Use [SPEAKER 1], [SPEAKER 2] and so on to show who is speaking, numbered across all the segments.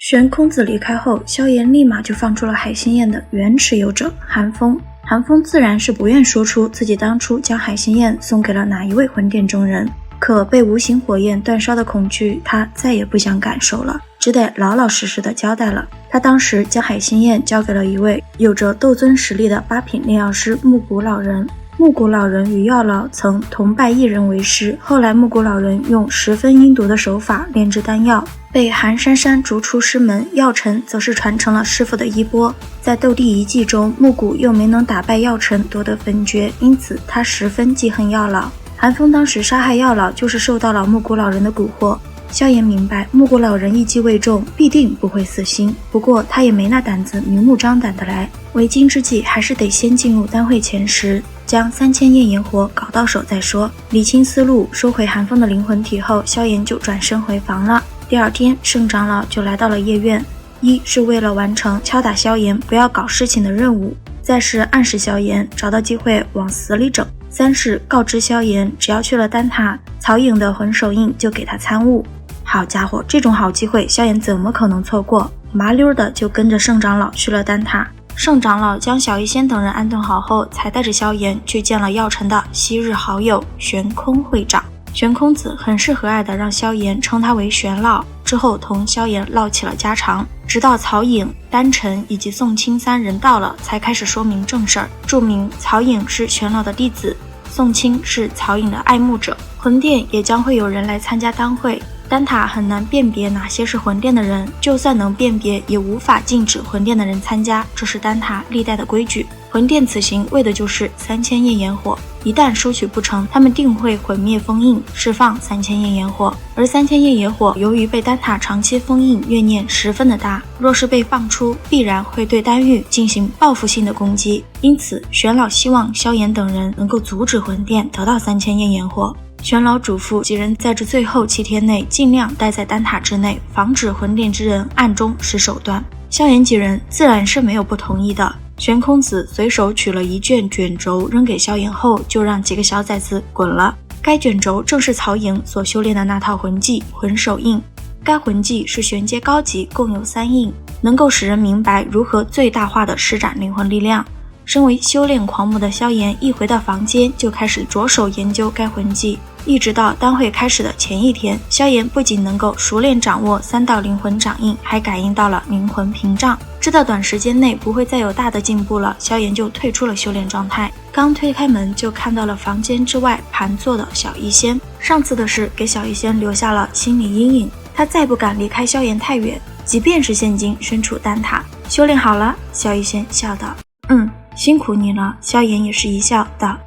[SPEAKER 1] 玄空子离开后，萧炎立马就放出了海心宴的原持有者韩风。韩风自然是不愿说出自己当初将海心宴送给了哪一位魂殿中人，可被无形火焰煅烧的恐惧他再也不想感受了，只得老老实实的交代了。他当时将海心宴交给了一位有着斗尊实力的八品炼药师木谷老人。木谷老人与药老曾同拜一人为师，后来木谷老人用十分阴毒的手法炼制丹药，被韩珊珊逐出师门，药尘则是传承了师傅的衣钵。在斗帝遗迹中，木谷又没能打败药尘夺得分爵，因此他十分记恨药老。韩风当时杀害药老就是受到了木谷老人的蛊惑。萧炎明白木谷老人一击未中，必定不会死心，不过他也没那胆子明目张胆的来，为今之计还是得先进入丹会前10，将3000焰炎火搞到手再说。理清思路，收回韩风的灵魂体后，萧炎就转身回房了。第二天，圣长老就来到了夜院，一是为了完成敲打萧炎不要搞事情的任务，再是暗示萧炎找到机会往死里整，三是告知萧炎只要去了丹塔，曹颖的魂手印就给他参悟。好家伙，这种好机会萧炎怎么可能错过，麻溜的就跟着圣长老去了丹塔。圣长老将小医仙等人安顿好后，才带着萧炎去见了药尘的昔日好友玄空会长。玄空子很是和蔼的让萧炎称他为玄老，之后同萧炎唠起了家常，直到曹颖、丹晨以及宋清3人到了，才开始说明正事儿，注明曹颖是玄老的弟子，宋清是曹颖的爱慕者，魂殿也将会有人来参加丹会。丹塔很难辨别哪些是魂殿的人，就算能辨别也无法禁止魂殿的人参加，这是丹塔历代的规矩。魂殿此行为的就是3000焰炎火，一旦收取不成，他们定会毁灭封印，释放3000焰炎火。而3000焰炎火由于被丹塔长期封印，怨念十分的大，若是被放出，必然会对丹域进行报复性的攻击。因此，玄老希望萧炎等人能够阻止魂殿得到3000焰炎火。玄老嘱咐几人在这最后7天内尽量待在丹塔之内，防止魂殿之人暗中使手段。萧炎几人自然是没有不同意的。玄空子随手取了一卷卷轴扔给萧炎后，就让几个小崽子滚了。该卷轴正是曹颖所修炼的那套魂技魂手印，该魂技是玄阶高级，共有3印，能够使人明白如何最大化的施展灵魂力量。身为修炼狂魔的萧炎一回到房间就开始着手研究该魂技，一直到丹会开始的前一天，萧炎不仅能够熟练掌握3道灵魂掌印，还感应到了灵魂屏障。知道短时间内不会再有大的进步了，萧炎就退出了修炼状态。刚推开门就看到了房间之外盘坐的小医仙，上次的事给小医仙留下了心理阴影，他再不敢离开萧炎太远，即便是现今身处丹塔。修炼好了？小医仙笑道。辛苦你了。萧炎也是一笑道，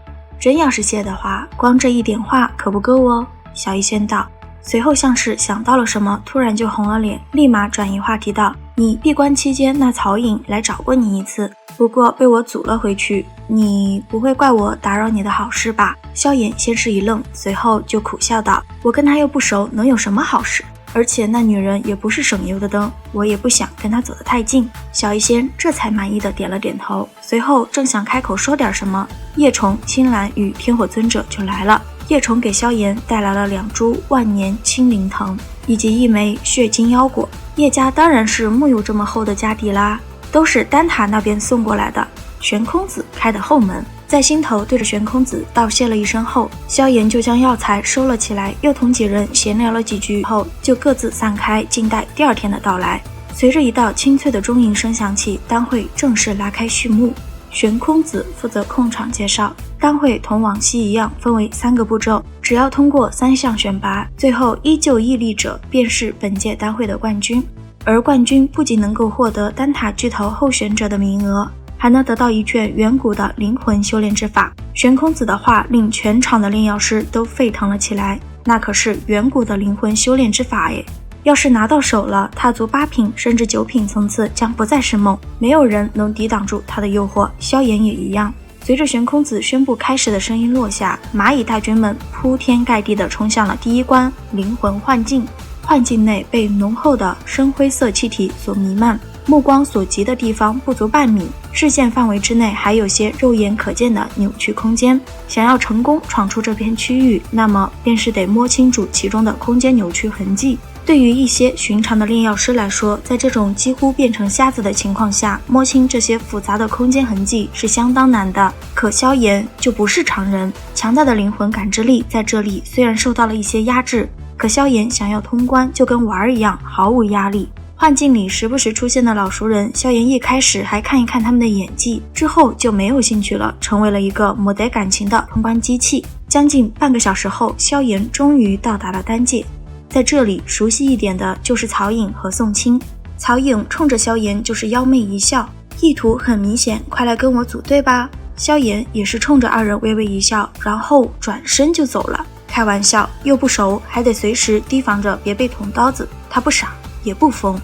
[SPEAKER 1] 真要是谢的话，光这一点话可不够哦。小医仙道，随后像是想到了什么，突然就红了脸，立马转移话题道，你闭关期间那曹颖来找过你一次，不过被我阻了回去，你不会怪我打扰你的好事吧？萧炎先是一愣，随后就苦笑道，我跟他又不熟，能有什么好事？而且那女人也不是省油的灯，我也不想跟她走得太近。小医仙这才满意的点了点头，随后正想开口说点什么，叶虫、青兰与天火尊者就来了。叶虫给萧炎带来了2株万年青灵藤以及1枚血晶腰果。叶家当然是木有这么厚的家底啦，都是丹塔那边送过来的。玄空子开的后门，在心头对着玄空子道谢了一声后，萧炎就将药材收了起来，又同几人闲聊了几句后，就各自散开，静待第二天的到来。随着一道清脆的钟鸣声响起，丹会正式拉开序幕。玄空子负责控场介绍，丹会同往昔一样分为3个步骤，只要通过3项选拔，最后依旧屹立者便是本届丹会的冠军。而冠军不仅能够获得丹塔巨头候选者的名额，还能得到一卷远古的灵魂修炼之法。玄空子的话令全场的炼药师都沸腾了起来，那可是远古的灵魂修炼之法耶！要是拿到手了，踏足8品甚至9品层次将不再是梦，没有人能抵挡住他的诱惑，萧炎也一样。随着玄空子宣布开始的声音落下，蚂蚁大军们铺天盖地地冲向了第一关灵魂幻境。幻境内被浓厚的深灰色气体所弥漫，目光所及的地方不足半米，视线范围之内还有些肉眼可见的扭曲空间。想要成功闯出这片区域，那么便是得摸清楚其中的空间扭曲痕迹。对于一些寻常的炼药师来说，在这种几乎变成瞎子的情况下，摸清这些复杂的空间痕迹是相当难的。可萧炎就不是常人，强大的灵魂感知力在这里虽然受到了一些压制，可萧炎想要通关就跟玩儿一样，毫无压力。幻境里时不时出现的老熟人，萧炎一开始还看一看他们的演技，之后就没有兴趣了，成为了一个没得感情的通关机器。将近半个小时后，萧炎终于到达了丹界。在这里熟悉一点的就是曹颖和宋清。曹颖冲着萧炎就是妖媚一笑，意图很明显，快来跟我组队吧。萧炎也是冲着二人微微一笑，然后转身就走了。开玩笑，又不熟，还得随时提防着别被捅刀子。他不傻也不疯。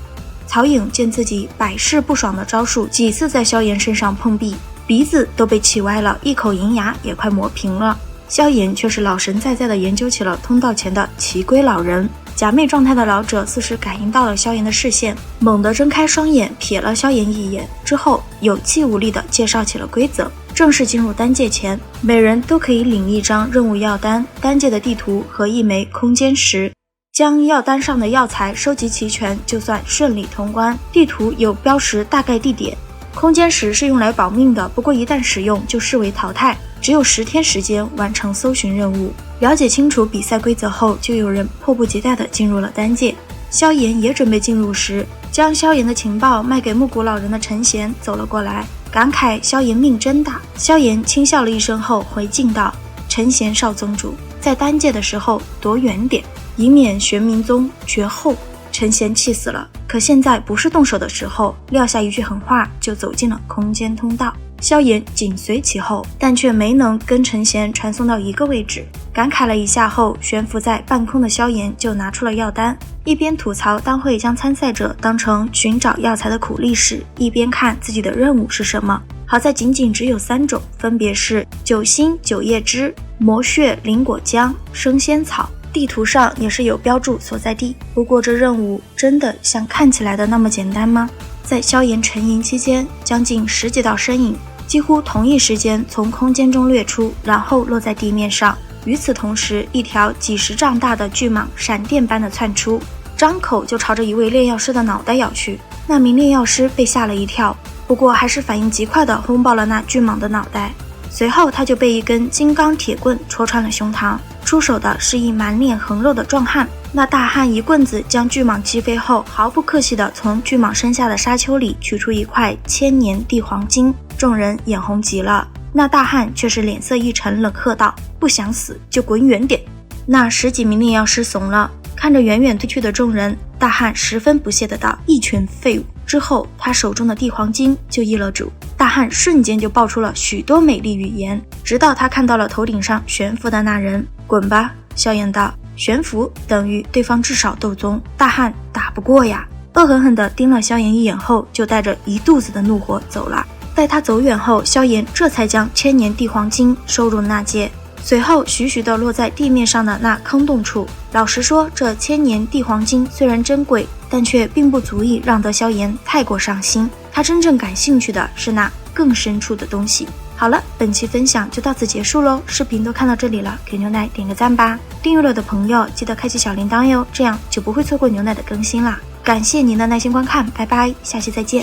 [SPEAKER 1] 曹颖见自己百试不爽的招数几次在萧炎身上碰壁，鼻子都被气歪了，一口银牙也快磨平了。萧炎却是老神在在地研究起了通道前的奇龟老人。假寐状态的老者似是感应到了萧炎的视线，猛地睁开双眼瞥了萧炎一眼，之后有气无力地介绍起了规则。正式进入丹界前，每人都可以领一张任务药单、丹界的地图和一枚空间石，将药单上的药材收集齐全，就算顺利通关。地图有标识大概地点，空间石是用来保命的，不过一旦使用就视为淘汰，只有10天时间完成搜寻任务。了解清楚比赛规则后，就有人迫不及待地进入了丹界。萧炎也准备进入时，将萧炎的情报卖给木谷老人的陈贤走了过来，感慨萧炎命真大。萧炎轻笑了一声后回敬道：陈贤少宗主，在丹界的时候躲远点，以免玄冥宗绝后。陈贤气死了，可现在不是动手的时候，撂下一句狠话就走进了空间通道。萧炎紧随其后，但却没能跟陈贤传送到一个位置。感慨了一下后，悬浮在半空的萧炎就拿出了药单，一边吐槽当会将参赛者当成寻找药材的苦力士，一边看自己的任务是什么。好在仅仅只有3种，分别是九星九叶枝、魔血灵果浆、生仙草。地图上也是有标注所在地，不过这任务真的像看起来的那么简单吗？在萧炎沉吟期间，将近10几道身影几乎同一时间从空间中掠出，然后落在地面上。与此同时，一条几10丈大的巨蟒闪电般的窜出，张口就朝着一位炼药师的脑袋咬去。那名炼药师被吓了一跳，不过还是反应极快地轰爆了那巨蟒的脑袋。随后他就被一根金刚铁棍戳穿了胸膛，出手的是一满脸横肉的壮汉。那大汉一棍子将巨蟒击飞后，毫不客气地从巨蟒身下的沙丘里取出一块千年地黄金，众人眼红极了。那大汉却是脸色一沉，冷喝道：不想死就滚远点。那10几名炼药师怂了，看着远远退去的众人，大汉十分不屑的道：一群废物。之后他手中的地黄金就易了主，大汉瞬间就爆出了许多美丽语言，直到他看到了头顶上悬浮的那人。滚吧，萧炎道，悬浮等于对方至少斗宗，大汉打不过呀。恶狠狠地盯了萧炎一眼后，就带着一肚子的怒火走了。待他走远后，萧炎这才将千年地黄金收入纳戒，随后徐徐地落在地面上的那坑洞处。老实说，这千年地黄金虽然珍贵，但却并不足以让得萧炎太过上心。他真正感兴趣的是那更深处的东西。好了，本期分享就到此结束喽。视频都看到这里了，给牛奶点个赞吧。订阅了的朋友记得开启小铃铛哟，这样就不会错过牛奶的更新啦。感谢您的耐心观看，拜拜，下期再见。